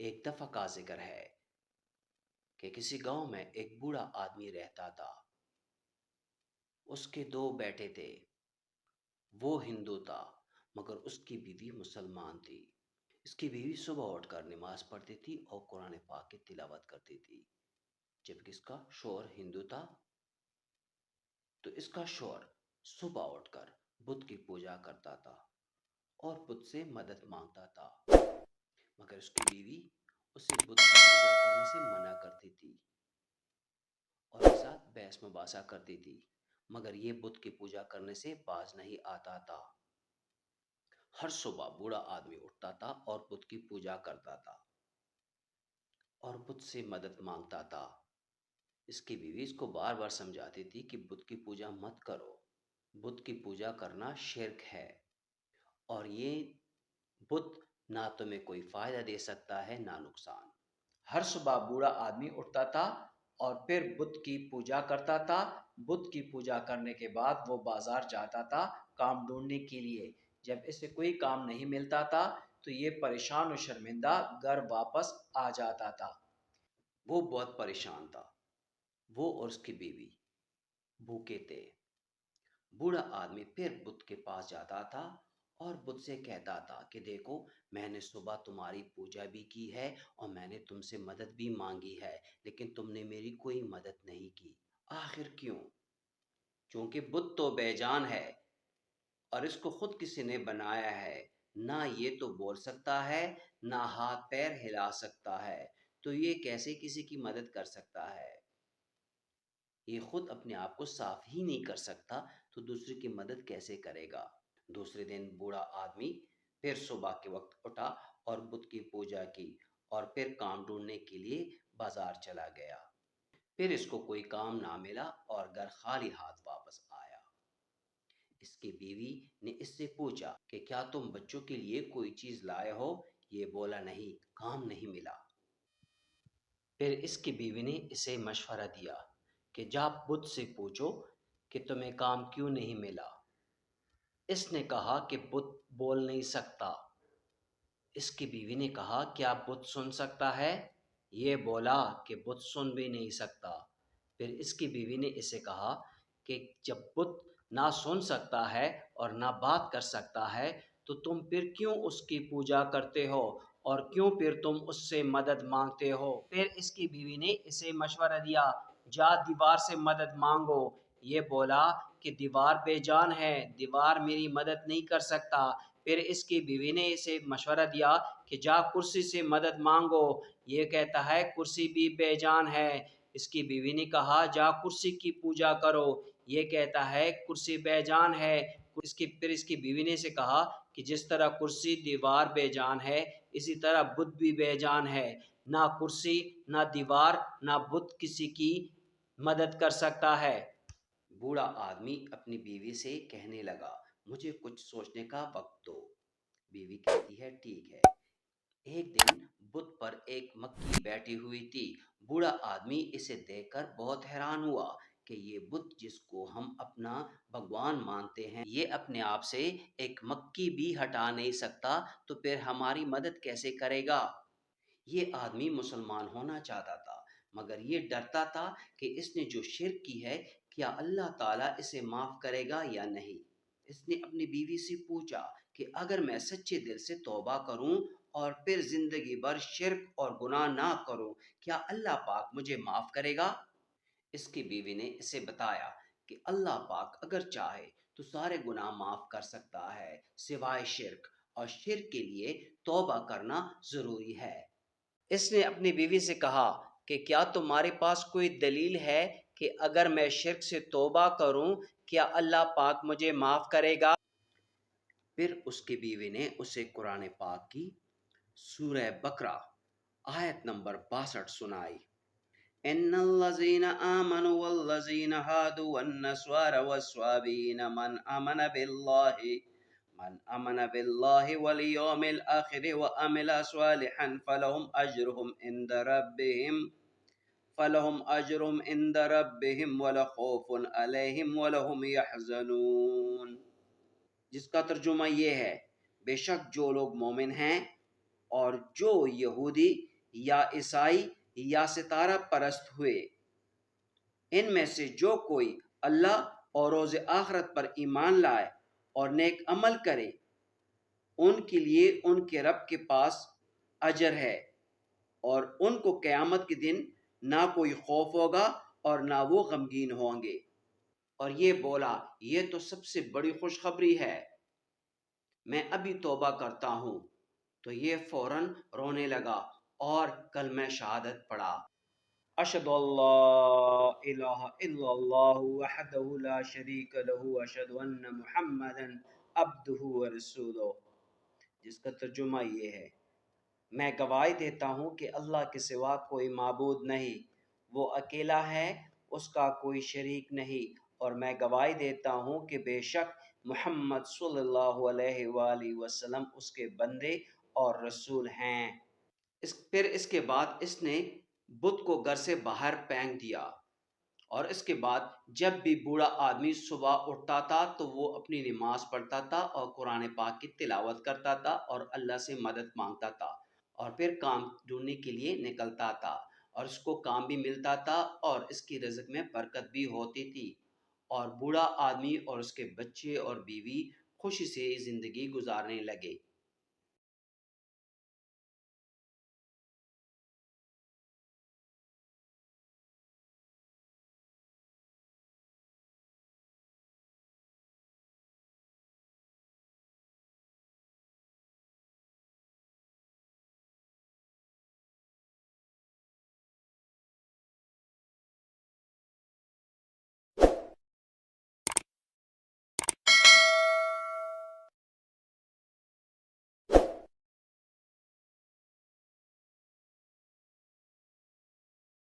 ایک دفعہ کا ذکر ہے کہ کسی گاؤں میں ایک بوڑھا آدمی رہتا تھا۔ اس کے 2 بیٹے تھے۔ وہ ہندو تھا مگر اس کی بیوی مسلمان تھی۔ اس کی بیوی صبح اٹھ کر نماز پڑھتی تھی اور قرآن پاک کی تلاوت کرتی تھی، جبکہ اس کا شوہر ہندو تھا۔ تو اس کا شوہر صبح اٹھ کر بت کی پوجا کرتا تھا اور بت سے مدد مانگتا تھا، مگر اس کی بیوی اسے بت کی پوجا کرنے سے منع کرتی تھی اور اس کے ساتھ بحث مباحثہ کرتی تھی، مگر یہ بت کی پوجا کرنے سے باز نہیں آتا تھا۔ ہر صبح بوڑھا آدمی اٹھتا تھا اور بت کی پوجا کرتا تھا اور بت سے مدد مانگتا تھا۔ اس کی بیوی اس کو بار بار سمجھاتی تھی کہ بت کی پوجا مت کرو، بت کی پوجا کرنا شرک ہے اور یہ بت نہ تمہیں کوئی فائدہ دے سکتا ہے نہ نقصان۔ ہر صبح بوڑھا آدمی اٹھتا تھا اور پھر بت کی پوجا کرتا تھا۔ بت کی پوجا کرنے کے بعد وہ بازار جاتا تھا کام ڈھونڈنے کے لیے۔ جب اسے کوئی کام نہیں ملتا تھا تو یہ پریشان و شرمندہ گھر واپس آ جاتا تھا۔ وہ بہت پریشان تھا۔ وہ اور اس کی بیوی بھوکے تھے۔ بوڑھا آدمی پھر بت کے پاس جاتا تھا اور بت سے کہتا تھا کہ دیکھو، میں نے صبح تمہاری پوجا بھی کی ہے اور میں نے تم سے مدد بھی مانگی ہے، لیکن تم نے میری کوئی مدد نہیں کی۔ آخر کیوں؟ چونکہ بت تو بے جان ہے اور اس کو خود کسی نے بنایا ہے، نہ یہ تو بول سکتا ہے نہ ہاتھ پیر ہلا سکتا ہے، تو یہ کیسے کسی کی مدد کر سکتا ہے؟ یہ خود اپنے آپ کو صاف ہی نہیں کر سکتا تو دوسرے کی مدد کیسے کرے گا؟ دوسرے دن بوڑھا آدمی پھر صبح کے وقت اٹھا اور بت کی پوجا کی اور پھر کام ڈھونڈنے کے لیے بازار چلا گیا۔ پھر اس کو کوئی کام نہ ملا اور گھر خالی ہاتھ واپس آیا۔ اس کی بیوی نے اس سے پوچھا کہ کیا تم بچوں کے لیے کوئی چیز لائے ہو؟ یہ بولا نہیں، کام نہیں ملا۔ پھر اس کی بیوی نے اسے مشورہ دیا کہ جا بت سے پوچھو کہ تمہیں کام کیوں نہیں ملا۔ اس نے کہا کہ بت بول نہیں سکتا۔ اس کی بیوی نے کہا کیا بت سن سکتا ہے؟ یہ بولا کہ بت سن بھی نہیں سکتا۔ پھر اس کی بیوی نے اسے کہا کہ جب بت نہ سن سکتا ہے اور نہ بات کر سکتا ہے تو تم پھر کیوں اس کی پوجا کرتے ہو اور کیوں پھر تم اس سے مدد مانگتے ہو؟ پھر اس کی بیوی نے اسے مشورہ دیا جا دیوار سے مدد مانگو۔ یہ بولا کہ دیوار بے جان ہے، دیوار میری مدد نہیں کر سکتا۔ پھر اس کی بیوی نے اسے مشورہ دیا کہ جا کرسی سے مدد مانگو۔ یہ کہتا ہے کرسی بھی بے جان ہے۔ اس کی بیوی نے کہا جا کرسی کی پوجا کرو۔ یہ کہتا ہے کرسی بے جان ہے۔ پھر اس کی بیوی نے اسے کہا کہ جس طرح کرسی دیوار بے جان ہے اسی طرح بت بھی بے جان ہے، نہ کرسی نہ دیوار نہ بت کسی کی مدد کر سکتا ہے۔ بوڑھا آدمی اپنی بیوی سے کہنے لگا مجھے کچھ سوچنے کا وقت دو۔ بیوی کہتی ہے ٹھیک ہے۔ ایک دن بت پر ایک مکھی بیٹھی ہوئی تھی۔ بوڑھا آدمی اسے دیکھ کر بہت حیران ہوا کہ یہ بت جس کو ہم اپنا بھگوان مانتے ہیں، یہ اپنے آپ سے ایک مکھی بھی ہٹا نہیں سکتا تو پھر ہماری مدد کیسے کرے گا؟ یہ آدمی مسلمان ہونا چاہتا تھا مگر یہ ڈرتا تھا کہ اس نے جو شرک کی ہے کیا اللہ تعالیٰ اسے معاف کرے گا یا نہیں۔ اس نے اپنی بیوی سے پوچھا کہ اگر میں سچے دل سے توبہ کروں اور پھر زندگی بھر شرک اور گناہ نہ کروں کیا اللہ پاک مجھے معاف کرے گا؟ اس کی بیوی نے اسے بتایا کہ اللہ پاک اگر چاہے تو سارے گناہ معاف کر سکتا ہے سوائے شرک، اور شرک کے لیے توبہ کرنا ضروری ہے۔ اس نے اپنی بیوی سے کہا کہ کیا تمہارے پاس کوئی دلیل ہے کہ اگر میں شرک سے توبہ کروں کیا اللہ پاک مجھے معاف کرے گا؟ پھر اس کی بیوی نے اسے قرآن پاک کی سورہ بقرہ آیت نمبر 62 سنائی۔ ان الذين آمنوا والذين هادوا والنصارى والصابئين من آمن بالله واليوم الآخر وعمل صالحا فلهم أجرهم عند ربهم ولا خوف عليهم ولا هم يحزنون، جس کا ترجمہ یہ ہے بے شک جو لوگ مومن ہیں اور جو یہودی یا عیسائی یا ستارہ پرست ہوئے، ان میں سے جو کوئی اللہ اور روز آخرت پر ایمان لائے اور نیک عمل کرے، ان کے لیے ان کے رب کے پاس اجر ہے، اور ان کو قیامت کے دن نہ کوئی خوف ہوگا اور نہ وہ غمگین ہوں گے۔ اور یہ بولا، یہ تو سب سے بڑی خوشخبری ہے، میں ابھی توبہ کرتا ہوں۔ تو یہ فوراً رونے لگا اور کلمہ شہادت پڑھا، اشہد اللہ الہ الا اللہ وحدہ لا شریک لہ اشہد ان محمدا عبدہ ورسولہ، جس کا ترجمہ یہ ہے، میں گواہی دیتا ہوں کہ اللہ کے سوا کوئی معبود نہیں، وہ اکیلا ہے، اس کا کوئی شریک نہیں، اور میں گواہی دیتا ہوں کہ بے شک محمد صلی اللہ علیہ وآلہ وسلم اس کے بندے اور رسول ہیں۔ پھر اس کے بعد اس نے بت کو گھر سے باہر پھینک دیا، اور اس کے بعد جب بھی بوڑھا آدمی صبح اٹھتا تھا تو وہ اپنی نماز پڑھتا تھا اور قرآن پاک کی تلاوت کرتا تھا اور اللہ سے مدد مانگتا تھا، اور پھر کام ڈھونڈنے کے لیے نکلتا تھا، اور اس کو کام بھی ملتا تھا اور اس کی رزق میں برکت بھی ہوتی تھی، اور بوڑھا آدمی اور اس کے بچے اور بیوی خوشی سے زندگی گزارنے لگے۔